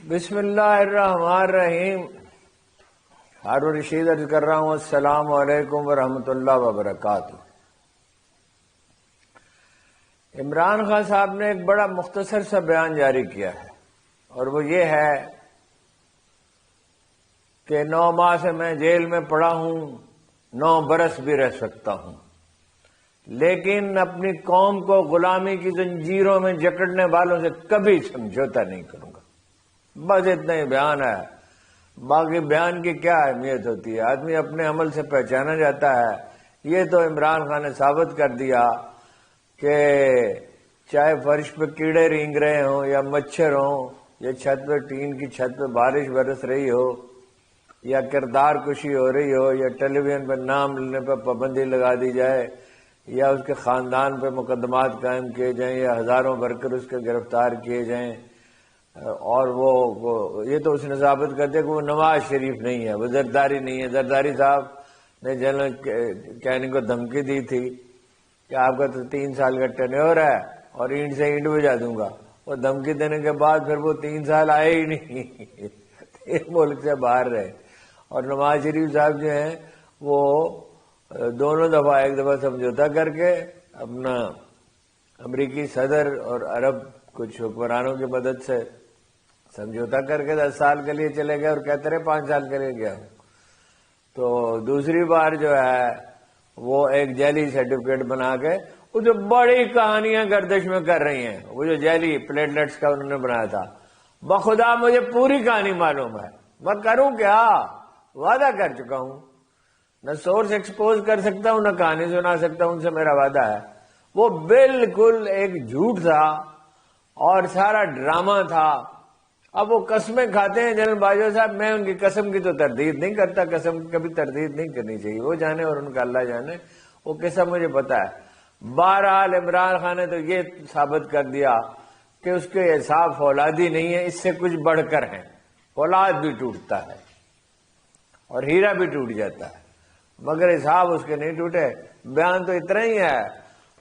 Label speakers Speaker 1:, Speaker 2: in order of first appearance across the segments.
Speaker 1: بسم اللہ الرحمن الرحیم. ہارون رشید عرض کر رہا ہوں السلام علیکم ورحمۃ اللہ وبرکاتہ. عمران خان صاحب نے ایک بڑا مختصر سا بیان جاری کیا ہے اور وہ یہ ہے کہ 9 ماہ سے میں جیل میں پڑا ہوں، 9 برس بھی رہ سکتا ہوں، لیکن اپنی قوم کو غلامی کی زنجیروں میں جکڑنے والوں سے کبھی سمجھوتا نہیں کروں گا. بس اتنا ہی بیان ہے. باقی بیان کی کیا اہمیت ہوتی ہے؟ آدمی اپنے عمل سے پہچانا جاتا ہے. یہ تو عمران خان نے ثابت کر دیا کہ چاہے فرش پہ کیڑے رینگ رہے ہوں یا مچھر ہوں یا چھت پہ ٹین کی چھت پہ بارش برس رہی ہو یا کردار کشی ہو رہی ہو یا ٹیلی ویژن پہ نام لینے پہ پابندی لگا دی جائے یا اس کے خاندان پہ مقدمات قائم کیے جائیں یا ہزاروں ورکر اس کے گرفتار کیے جائیں، اور وہ یہ تو اس نے ثابت کر دیا کہ وہ نواز شریف نہیں ہے، وہ زرداری نہیں ہے. زرداری صاحب نے جنرل کہنے کو دھمکی دی تھی کہ آپ کا تو 3 سال کا ٹینیور ہے اور اینٹ سے اینٹ بجا دوں گا. وہ دھمکی دینے کے بعد پھر وہ 3 سال آئے ہی نہیں، ملک سے باہر رہے. اور نواز شریف صاحب جو ہیں وہ دونوں دفعہ، ایک دفعہ سمجھوتا کر کے اپنا امریکی صدر اور عرب کچھ حکمرانوں کی مدد سے سمجھوتا کر کے 10 سال کے لیے چلے گئے اور کہتے رہے 5 سال کے لیے گیا ہوں. تو دوسری بار جو ہے وہ ایک جعلی سرٹیفکیٹ بنا کے وہ جو بڑی کہانیاں گردش میں کر رہی ہیں، وہ جو جعلی پلیٹلیٹس کا انہوں نے بنایا تھا، بخدا مجھے پوری کہانی معلوم ہے. میں کروں کیا؟ وعدہ کر چکا ہوں، نہ سورس ایکسپوز کر سکتا ہوں نہ کہانی سنا سکتا ہوں، ان سے میرا وعدہ ہے. وہ بالکل ایک جھوٹ تھا اور سارا ڈرامہ تھا. اب وہ قسمیں کھاتے ہیں جنرل باجوہ صاحب، میں ان کی قسم کی تو تردید نہیں کرتا، قسم کی کبھی تردید نہیں کرنی چاہیے، وہ جانے اور ان کا اللہ جانے. وہ قسم مجھے پتا ہے. بہرحال عمران خان نے تو یہ ثابت کر دیا کہ اس کے حساب فولادی نہیں ہے، اس سے کچھ بڑھ کر ہیں. فولاد بھی ٹوٹتا ہے اور ہیرا بھی ٹوٹ جاتا ہے، مگر حساب اس کے نہیں ٹوٹے. بیان تو اتنا ہی ہے.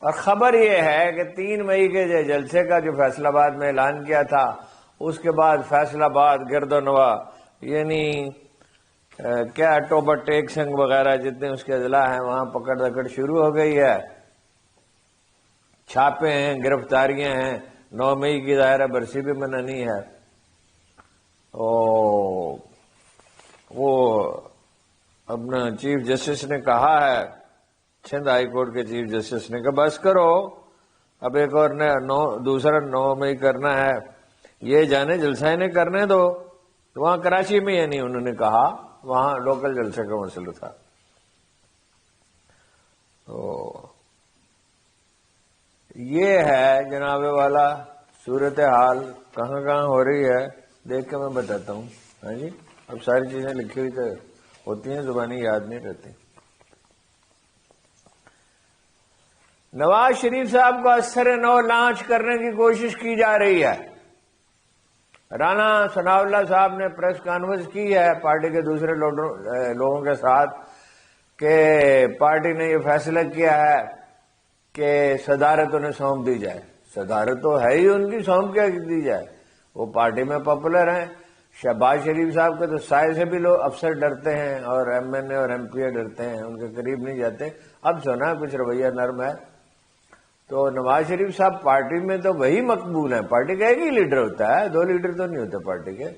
Speaker 1: اور خبر یہ ہے کہ 3 مئی کے جلسے کا جو فیصلہ آباد میں اعلان کیا تھا، اس کے بعد فیصلہ آباد، گرد و نواح، یعنی کیا ٹوبر ٹیک سنگھ وغیرہ جتنے اس کے اضلاع ہیں وہاں پکڑ دکڑ شروع ہو گئی ہے. چھاپے ہیں، گرفتاریاں ہیں. 9 مئی کی ظاہرہ برسی بھی منانی ہے. وہ اپنا چیف جسٹس نے کہا ہے، سندھ ہائی کورٹ کے چیف جسٹس نے، کہ بس کرو، اب ایک اور دوسرا 9 مئی کرنا ہے، یہ جانے جلسہ انہیں کرنے دو. تو وہاں کراچی میں یعنی انہوں نے کہا وہاں لوکل جلسے کا مسئلہ تھا. تو یہ ہے جناب والا صورتحال. کہاں کہاں ہو رہی ہے دیکھ کے میں بتاتا ہوں. ہاں جی، اب ساری چیزیں لکھی ہوئی تو ہوتی ہیں، زبانی یاد نہیں رہتی. نواز شریف صاحب کو اثر نو لانچ کرنے کی کوشش کی جا رہی ہے. رانا ثناء اللہ صاحب نے پریس کانفرنس کی ہے پارٹی کے دوسرے لوگوں کے ساتھ کہ پارٹی نے یہ فیصلہ کیا ہے کہ صدارت انہیں سونپ دی جائے. صدارت تو ہے ہی ان کی، سونپ کیا دی جائے؟ وہ پارٹی میں پاپولر ہیں. شہباز شریف صاحب کے تو سائے سے بھی لوگ افسر ڈرتے ہیں اور ایم این اے اور ایم پی اے ڈرتے ہیں، ان کے قریب نہیں جاتے. اب سنا کچھ رویہ نرم ہے. تو نواز شریف صاحب پارٹی میں تو وہی مقبول ہیں، پارٹی کا ایک ہی لیڈر ہوتا ہے، 2 لیڈر تو نہیں ہوتے پارٹی کے.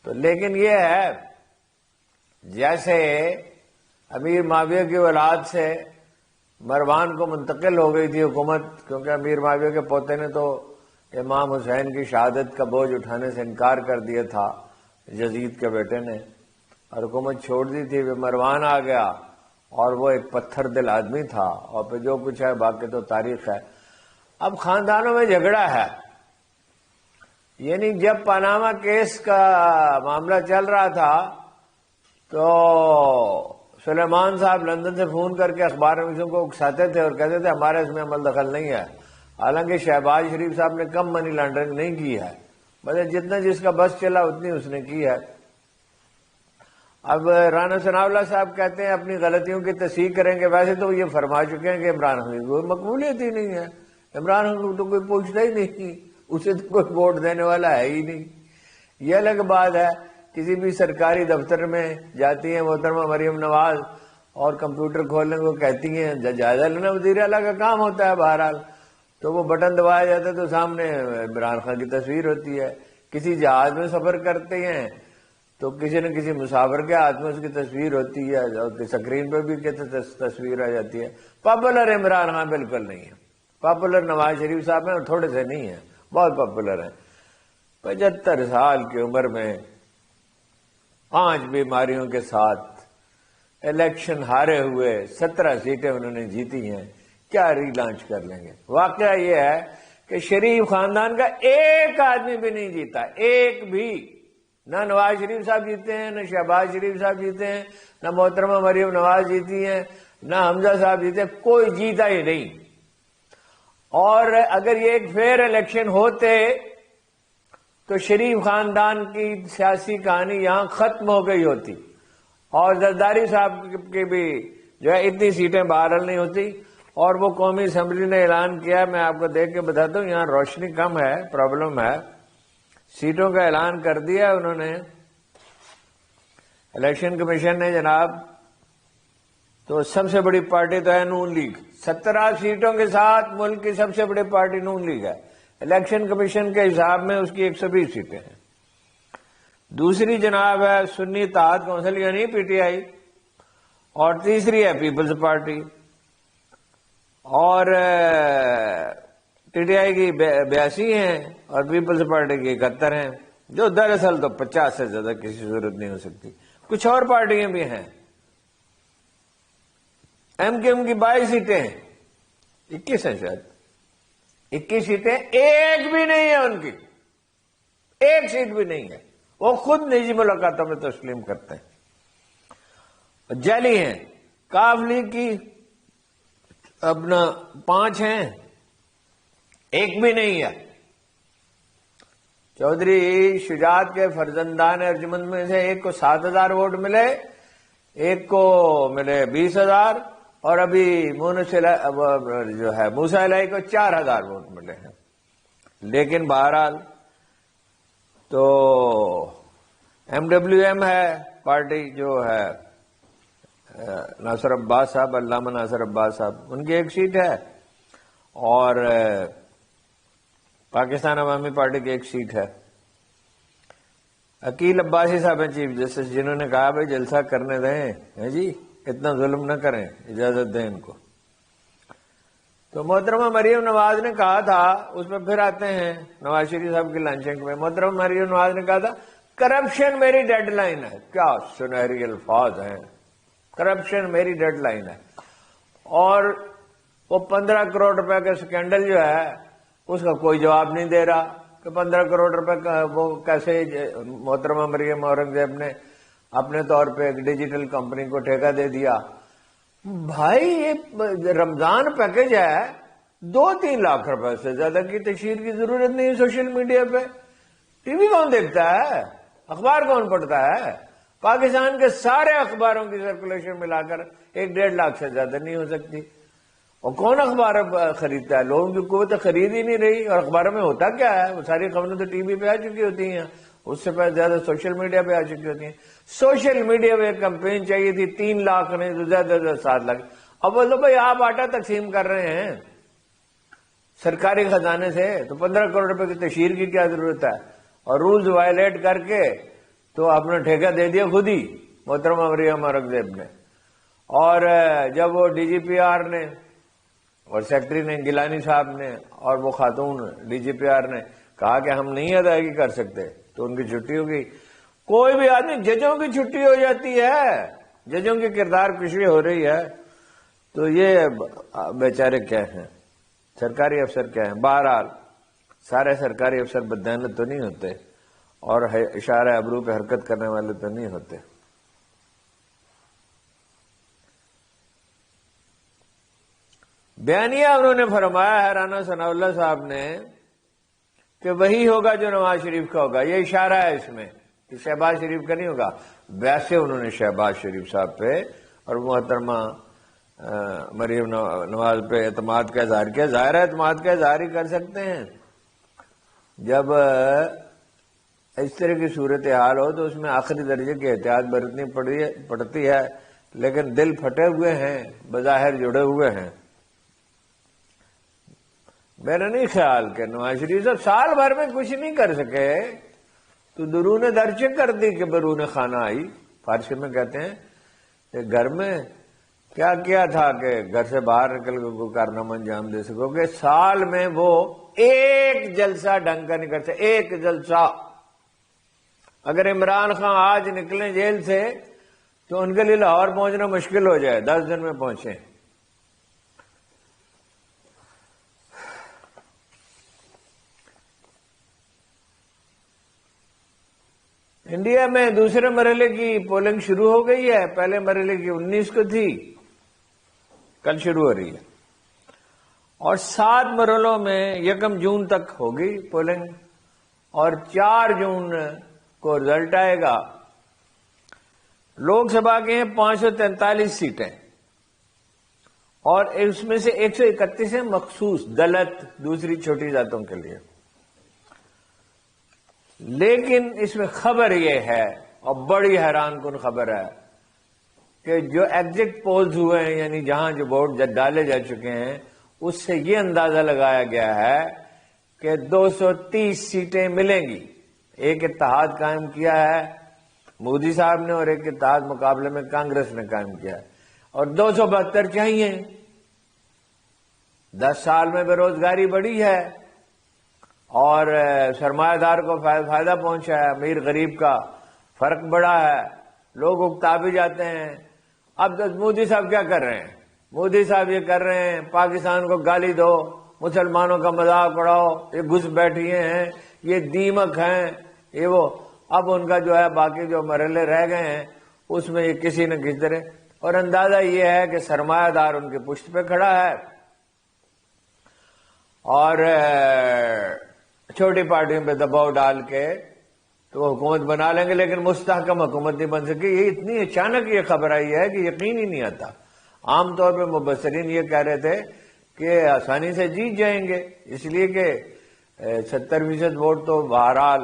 Speaker 1: تو لیکن یہ ہے جیسے امیر معاویہ کی اولاد سے مروان کو منتقل ہو گئی تھی حکومت، کیونکہ امیر معاویہ کے پوتے نے تو امام حسین کی شہادت کا بوجھ اٹھانے سے انکار کر دیا تھا یزید کے بیٹے نے، اور حکومت چھوڑ دی تھی. مروان آ گیا اور وہ ایک پتھر دل آدمی تھا، اور پھر جو کچھ ہے باقی تو تاریخ ہے. اب خاندانوں میں جھگڑا ہے. یعنی جب پاناما کیس کا معاملہ چل رہا تھا تو سلیمان صاحب لندن سے فون کر کے اخبار نویسوں کو اکساتے تھے اور کہتے تھے ہمارا اس میں عمل دخل نہیں ہے. حالانکہ شہباز شریف صاحب نے کم منی لانڈرنگ نہیں کی ہے، مطلب جتنا جس کا بس چلا اتنی اس نے کی ہے. اب رانا ثناء اللہ صاحب کہتے ہیں اپنی غلطیوں کی تصحیح کریں گے. ویسے تو یہ فرما چکے ہیں کہ عمران خان کو مقبولیت ہی نہیں ہے، عمران خان کو تو کوئی پوچھتا ہی نہیں، اسے تو کوئی ووٹ دینے والا ہے ہی نہیں. یہ الگ بات ہے کسی بھی سرکاری دفتر میں جاتی ہیں محترمہ مریم نواز اور کمپیوٹر کھولنے کو کہتی ہیں جائزہ لینا وزیر اعلیٰ کا کام ہوتا ہے بہرحال، تو وہ بٹن دبایا جاتا ہے تو سامنے عمران خان کی تصویر ہوتی ہے. کسی جہاز میں سفر کرتے ہیں تو کسی نہ کسی مسافر کے ہاتھ میں اس کی تصویر ہوتی ہے اور اسکرین پہ بھی تصویر آ جاتی ہے. پاپولر عمران خان بالکل نہیں ہے، پاپولر نواز شریف صاحب ہیں اور تھوڑے سے نہیں ہیں، بہت پاپولر ہیں. 75 سال کی عمر میں 5 بیماریوں کے ساتھ الیکشن ہارے ہوئے 17 سیٹیں انہوں نے جیتی ہیں، کیا ری لانچ کر لیں گے؟ واقعہ یہ ہے کہ شریف خاندان کا ایک آدمی بھی نہیں جیتا، ایک بھی. نہ نواز شریف صاحب جیتے ہیں، نہ شہباز شریف صاحب جیتے ہیں، نہ محترمہ مریم نواز جیتی ہیں، نہ حمزہ صاحب جیتے ہیں، کوئی جیتا ہی نہیں. اور اگر یہ ایک فیئر الیکشن ہوتے تو شریف خاندان کی سیاسی کہانی یہاں ختم ہو گئی ہوتی اور زرداری صاحب کی بھی جو ہے اتنی سیٹیں بہرحال نہیں ہوتی. اور وہ قومی اسمبلی نے اعلان کیا، میں آپ کو دیکھ کے بتاتا ہوں، یہاں روشنی کم ہے، پرابلم ہے. سیٹوں کا اعلان کر دیا انہوں نے، الیکشن کمیشن نے جناب. تو سب سے بڑی پارٹی تو ہے نون لیگ، 17 سیٹوں کے ساتھ ملک کی سب سے بڑی پارٹی نون لیگ ہے. الیکشن کمیشن کے حساب میں اس کی 120 سیٹیں ہیں. دوسری جناب ہے سنی اتحاد کونسل یعنی پی ٹی آئی، اور تیسری ہے پیپلز پارٹی. اور ٹی ٹی آئی کی 82 ہیں اور پیپلز پارٹی کی 71 ہیں، جو دراصل تو 50 سے زیادہ کسی صورت نہیں ہو سکتی. کچھ اور پارٹیاں بھی ہیں. ایم کیو ایم کی 22 سیٹیں ہیں، 21 ہیں شاید، 21 سیٹیں، ایک بھی نہیں ہے ان کی، ایک سیٹ بھی نہیں ہے. وہ خود نجی ملاقاتوں میں تسلیم کرتے ہیں. جعلی ہیں. کاف لیگ کی اپنا 5 ہیں، ایک بھی نہیں ہے. چودھری شجاعت کے فرزندان ارجمند میں سے ایک کو 7,000 ووٹ ملے، ایک کو ملے 20,000، اور ابھی جو ہے موسیٰ الہی کو 4,000 ووٹ ملے ہیں. لیکن بہرحال تو ایم ڈبلیو ایم ہے پارٹی، جو ہے ناصر عباس صاحب، علامہ ناصر عباس صاحب، ان کی 1 سیٹ ہے. اور پاکستان عوامی پارٹی کی 1 سیٹ ہے. عقیل عباسی صاحب ہیں چیف جسٹس، جنہوں نے کہا بھائی جلسہ کرنے دیں جی، اتنا ظلم نہ کریں، اجازت دیں ان کو. تو محترمہ مریم نواز نے کہا تھا، اس میں پھر آتے ہیں نواز شریف صاحب کی لانچنگ میں، محترمہ مریم نواز نے کہا تھا کرپشن میری ڈیڈ لائن ہے. کیا سنہری الفاظ ہیں، کرپشن میری ڈیڈ لائن ہے. اور وہ 15 کروڑ روپے کا سکینڈل جو ہے اس کا کوئی جواب نہیں دے رہا کہ 15 کروڑ روپے کا وہ کیسے محترمہ مریم اورنگزیب نے اپنے طور پہ ایک ڈیجیٹل کمپنی کو ٹھیکہ دے دیا. بھائی یہ رمضان پیکج ہے، 2-3 لاکھ روپے سے زیادہ کی تشہیر کی ضرورت نہیں ہے. سوشل میڈیا پہ ٹی وی کون دیکھتا ہے، اخبار کون پڑھتا ہے؟ پاکستان کے سارے اخباروں کی سرکولیشن ملا کر 1-1.5 لاکھ سے زیادہ نہیں ہو سکتی. اور کون اخبار خریدتا ہے؟ لوگوں کی قوت خرید ہی نہیں رہی. اور اخباروں میں ہوتا کیا ہے؟ وہ ساری خبریں تو ٹی وی پہ آ چکی ہوتی ہیں، اس سے پہلے زیادہ سوشل میڈیا پہ آ چکی ہوتی ہیں. سوشل میڈیا پہ کمپین چاہیے تھی 3 لاکھ نہیں تو زیادہ سے زیادہ 7 لاکھ. اب بولو بھائی آپ آٹا تقسیم کر رہے ہیں سرکاری خزانے سے، تو 15 کروڑ روپے کی تشہیر کی کیا ضرورت ہے؟ اور رولز وائلیٹ کر کے تو اپنا ٹھیکہ دے دیا خود ہی محترمہ مریم اورنگزیب نے. اور جب وہ ڈی جی پی آر نے اور سیکٹری نے گیلانی صاحب نے اور وہ خاتون ڈی جی پی آر نے کہا کہ ہم نہیں ادائیگی کر سکتے تو ان کی چھٹی ہوگی. کوئی بھی آدمی، ججوں کی چھٹی ہو جاتی ہے، ججوں کی کردار کشی ہو رہی ہے، تو یہ بیچارے کیا ہیں، سرکاری افسر کیا ہیں؟ بہرحال سارے سرکاری افسر بددیانت تو نہیں ہوتے اور اشارہ ابرو پہ حرکت کرنے والے تو نہیں ہوتے. بیانیہ انہوں نے فرمایا ہے رانا ثناء اللہ صاحب نے کہ وہی ہوگا جو نواز شریف کا ہوگا. یہ اشارہ ہے اس میں کہ شہباز شریف کا نہیں ہوگا. ویسے انہوں نے شہباز شریف صاحب پہ اور محترمہ مریم نواز پہ اعتماد کا اظہار کیا. ظاہر اعتماد کا اظہار ہی کر سکتے ہیں جب اس طرح کی صورتحال ہو تو اس میں آخری درجے کی احتیاط برتنی پڑتی ہے، لیکن دل پھٹے ہوئے ہیں، بظاہر جڑے ہوئے ہیں۔ میرا نہیں خیال کہ نواز شریف صاحب سال بھر میں کچھ نہیں کر سکے تو درون درچے کر دی کہ برون خانہ آئی، فارسی میں کہتے ہیں کہ گھر میں کیا کیا تھا کہ گھر سے باہر نکل کے کوئی کارنامہ انجام دے سکو گے۔ سال میں وہ ایک جلسہ ڈھنگ کا نہیں کرتے، ایک جلسہ۔ اگر عمران خان آج نکلیں جیل سے تو ان کے لیے لاہور پہنچنا مشکل ہو جائے، 10 دن میں پہنچیں۔ انڈیا میں دوسرے مرحلے کی پولنگ شروع ہو گئی ہے، پہلے مرحلے کی 19 کو تھی، کل شروع ہو رہی ہے، اور 7 مرحلوں میں 1 جون تک ہوگی پولنگ، اور 4 جون کو رزلٹ آئے گا۔ لوک سبھا کے ہیں 543 سیٹیں، اور اس میں سے 131 ہیں مخصوص دلت، دوسری چھوٹی ذاتوں کے لیے۔ لیکن اس میں خبر یہ ہے، اور بڑی حیران کن خبر ہے، کہ جو ایگزٹ پولز ہوئے ہیں، یعنی جہاں جو ووٹ ڈالے جا چکے ہیں، اس سے یہ اندازہ لگایا گیا ہے کہ 230 سیٹیں ملیں گی۔ ایک اتحاد قائم کیا ہے مودی صاحب نے، اور ایک اتحاد مقابلے میں کانگریس نے قائم کیا ہے، اور 272 چاہیے۔ 10 سال میں بے روزگاری بڑھی ہے، اور سرمایہ دار کو فائدہ پہنچا ہے، امیر غریب کا فرق بڑا ہے، لوگ اکتا بھی جاتے ہیں۔ اب مودی صاحب کیا کر رہے ہیں؟ مودی صاحب یہ کر رہے ہیں پاکستان کو گالی دو، مسلمانوں کا مذاق اڑاؤ، یہ گھس بیٹھیے ہیں، یہ دیمک ہیں، یہ وہ۔ اب ان کا جو ہے باقی جو مرحلے رہ گئے ہیں اس میں یہ کسی نہ کسی طرح، اور اندازہ یہ ہے کہ سرمایہ دار ان کی پشت پہ کھڑا ہے، اور چھوٹی پارٹیوں پہ دباؤ ڈال کے تو وہ حکومت بنا لیں گے، لیکن مستحکم حکومت نہیں بن سکی۔ یہ اتنی اچانک یہ خبر آئی ہے کہ یقین ہی نہیں آتا۔ عام طور پہ مبصرین یہ کہہ رہے تھے کہ آسانی سے جیت جائیں گے، اس لیے کہ 70% ووٹ تو بہرحال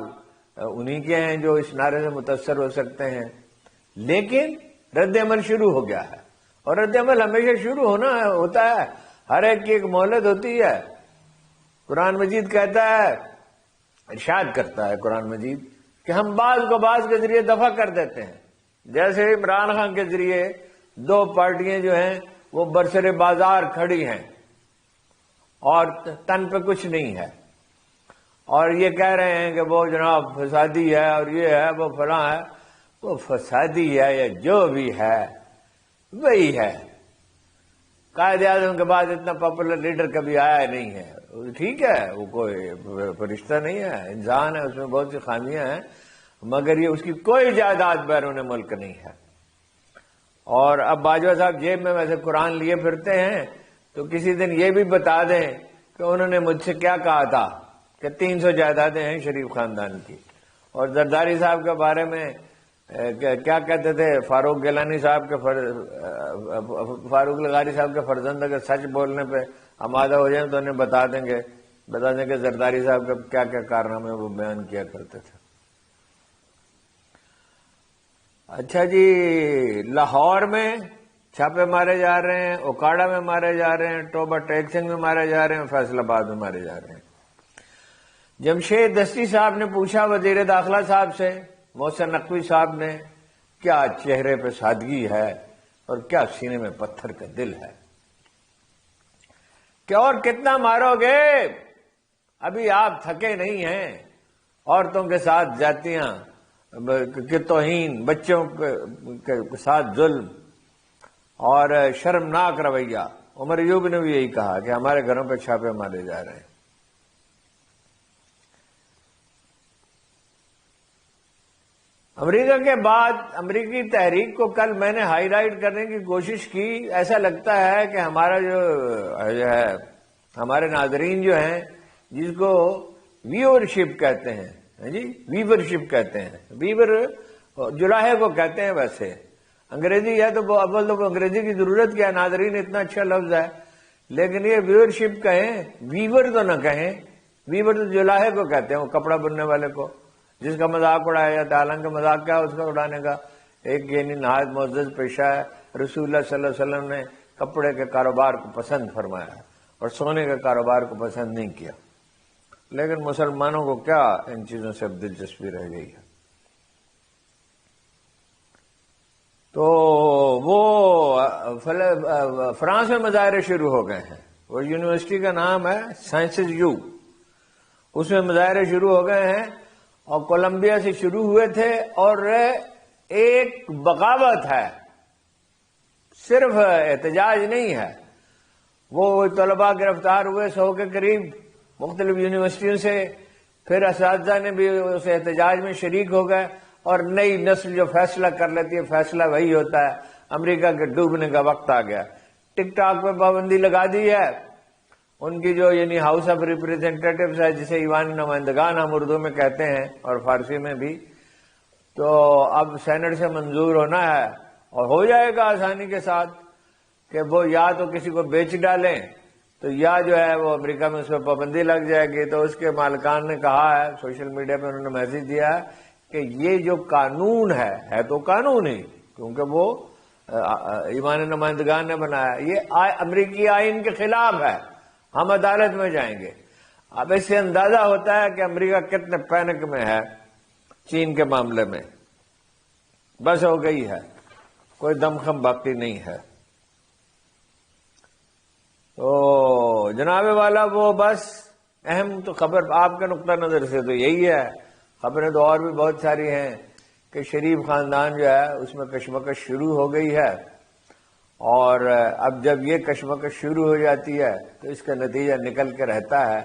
Speaker 1: انہی کے ہیں جو اس نعرے سے متاثر ہو سکتے ہیں۔ لیکن رد عمل شروع ہو گیا ہے، اور رد عمل ہمیشہ شروع ہوتا ہے، ہر ایک کی ایک مہلت ہوتی ہے۔ قرآن مجید کہتا ہے، ارشاد کرتا ہے قرآن مجید کہ ہم بعض کو بعض کے ذریعے دفع کر دیتے ہیں۔ جیسے عمران خان کے ذریعے 2 پارٹیاں جو ہیں وہ برسر بازار کھڑی ہیں اور تن پہ کچھ نہیں ہے، اور یہ کہہ رہے ہیں کہ وہ جناب فسادی ہے، اور یہ ہے، وہ فلاں ہے۔ وہ فسادی ہے یا جو بھی ہے وہی ہے۔ قائد اعظم کے بعد اتنا پاپولر لیڈر کبھی آیا نہیں ہے۔ ٹھیک ہے، وہ کوئی فرشتہ نہیں ہے، انسان ہے، اس میں بہت سی خامیاں ہیں، مگر یہ اس کی کوئی جائیداد بیرون ملک نہیں ہے۔ اور اب باجوہ صاحب جیب میں ویسے قرآن لیے پھرتے ہیں، تو کسی دن یہ بھی بتا دیں کہ انہوں نے مجھ سے کیا کہا تھا کہ 300 جائیدادیں ہیں شریف خاندان کی، اور زرداری صاحب کے بارے میں کیا کہتے تھے، فاروق گیلانی صاحب کے فاروق لغاری صاحب کے فرزند اگر سچ بولنے پہ آمادہ ہو جائیں تو انہیں بتا دیں کہ زرداری صاحب کا کیا کیا کارنامے وہ بیان کیا کرتے تھے۔ اچھا جی، لاہور میں چھاپے مارے جا رہے ہیں، اوکاڑا میں مارے جا رہے ہیں، ٹوبہ ٹیک سنگھ میں مارے جا رہے ہیں، فیصل آباد میں مارے جا رہے ہیں۔ جمشید دستی صاحب نے پوچھا وزیر داخلہ صاحب سے، محسن نقوی صاحب نے، کیا چہرے پہ سادگی ہے اور کیا سینے میں پتھر کا دل ہے، کہ اور کتنا مارو گے، ابھی آپ تھکے نہیں ہیں، عورتوں کے ساتھ زیادتیاں کی توہین، بچوں کے ساتھ ظلم اور شرمناک رویہ۔ عمر ایوب نے بھی یہی کہا کہ ہمارے گھروں پہ چھاپے مارے جا رہے ہیں۔ امریکہ کے بعد امریکی تحریک کو کل میں نے ہائی لائٹ کرنے کی کوشش کی۔ ایسا لگتا ہے کہ ہمارا جو ہے ہمارے ناظرین جو ہیں، جس کو ویورشپ کہتے ہیں، جی ویورشپ کہتے ہیں، ویور جلاہے کو کہتے ہیں، ویسے انگریزی ہے تو وہ اول تو انگریزی کی ضرورت کیا ہے، ناظرین اتنا اچھا لفظ ہے، لیکن یہ ویورشپ کہیں، ویور تو نہ کہیں، ویور تو جلاہے کو کہتے ہیں، وہ کپڑا بننے والے کو، جس کا مذاق اڑایا جاتا ہے، حالانکہ مذاق کیا ہے اس کا اڑانے کا؟ ایک یعنی نہایت معزز پیشہ ہے۔ رسول اللہ صلی اللہ علیہ وسلم نے کپڑے کے کاروبار کو پسند فرمایا اور سونے کے کاروبار کو پسند نہیں کیا، لیکن مسلمانوں کو کیا ان چیزوں سے اب دلچسپی رہ گئی ہے؟ تو وہ فرانس میں مظاہرے شروع ہو گئے ہیں، وہ یونیورسٹی کا نام ہے سائنسز یو، اس میں مظاہرے شروع ہو گئے ہیں اور کولمبیا سے شروع ہوئے تھے، اور ایک بغاوت ہے، صرف احتجاج نہیں ہے۔ وہ طلباء گرفتار ہوئے 100 کے قریب مختلف یونیورسٹیوں سے، پھر اساتذہ نے بھی اس احتجاج میں شریک ہو گئے، اور نئی نسل جو فیصلہ کر لیتی ہے فیصلہ وہی ہوتا ہے۔ امریکہ کے ڈوبنے کا وقت آ گیا، ٹک ٹاک پہ پابندی لگا دی ہے، ان کی جو یعنی ہاؤس آف ریپریزنٹیٹیوز ہے، جسے ایوان نمائندگان ہم اردو میں کہتے ہیں اور فارسی میں بھی، تو اب سینٹ سے منظور ہونا ہے، اور ہو جائے گا آسانی کے ساتھ، کہ وہ یا تو کسی کو بیچ ڈالیں تو یا جو ہے وہ امریکہ میں اس پہ پابندی لگ جائے گی۔ تو اس کے مالکان نے کہا ہے، سوشل میڈیا پہ انہوں نے میسج دیا ہے کہ یہ جو قانون ہے تو قانون ہی، کیونکہ وہ ایوان نمائندگان نے بنایا، یہ امریکی آئین کے خلاف ہے، ہم عدالت میں جائیں گے۔ اب اس سے اندازہ ہوتا ہے کہ امریکہ کتنے پینک میں ہے چین کے معاملے میں، بس ہو گئی ہے، کوئی دمخم باقی نہیں ہے۔ تو جناب والا وہ بس اہم تو خبر آپ کے نقطہ نظر سے تو یہی ہے، خبریں تو اور بھی بہت ساری ہیں کہ شریف خاندان جو ہے اس میں کشمکش شروع ہو گئی ہے، اور اب جب یہ کشمکش شروع ہو جاتی ہے تو اس کا نتیجہ نکل کے رہتا ہے،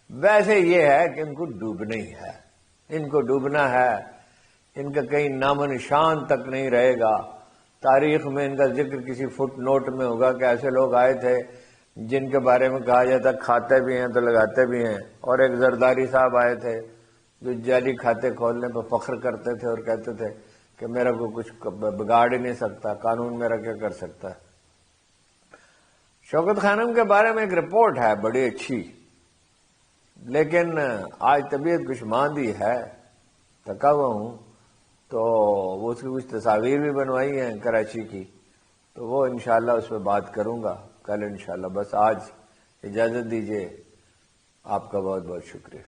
Speaker 1: ویسے یہ ہے کہ ان کو ڈوبنا ہی ہے، ان کو ڈوبنا ہے، ان کا کہیں نام و نشان تک نہیں رہے گا۔ تاریخ میں ان کا ذکر کسی فٹ نوٹ میں ہوگا کہ ایسے لوگ آئے تھے جن کے بارے میں کہا جاتا کھاتے بھی ہیں تو لگاتے بھی ہیں، اور ایک زرداری صاحب آئے تھے جو جعلی کھاتے کھولنے پہ فخر کرتے تھے اور کہتے تھے کہ میرا کو کچھ بگاڑ ہی نہیں سکتا، قانون میرا کیا کر سکتا ہے۔ شوکت خانم کے بارے میں ایک رپورٹ ہے بڑی اچھی، لیکن آج طبیعت کچھ ماندی ہے، تھکا ہوا ہوں، تو وہ اس کی کچھ تصاویر بھی بنوائی ہیں کراچی کی، تو وہ انشاءاللہ اس پہ بات کروں گا کل انشاءاللہ۔ بس آج اجازت دیجیے، آپ کا بہت بہت شکریہ۔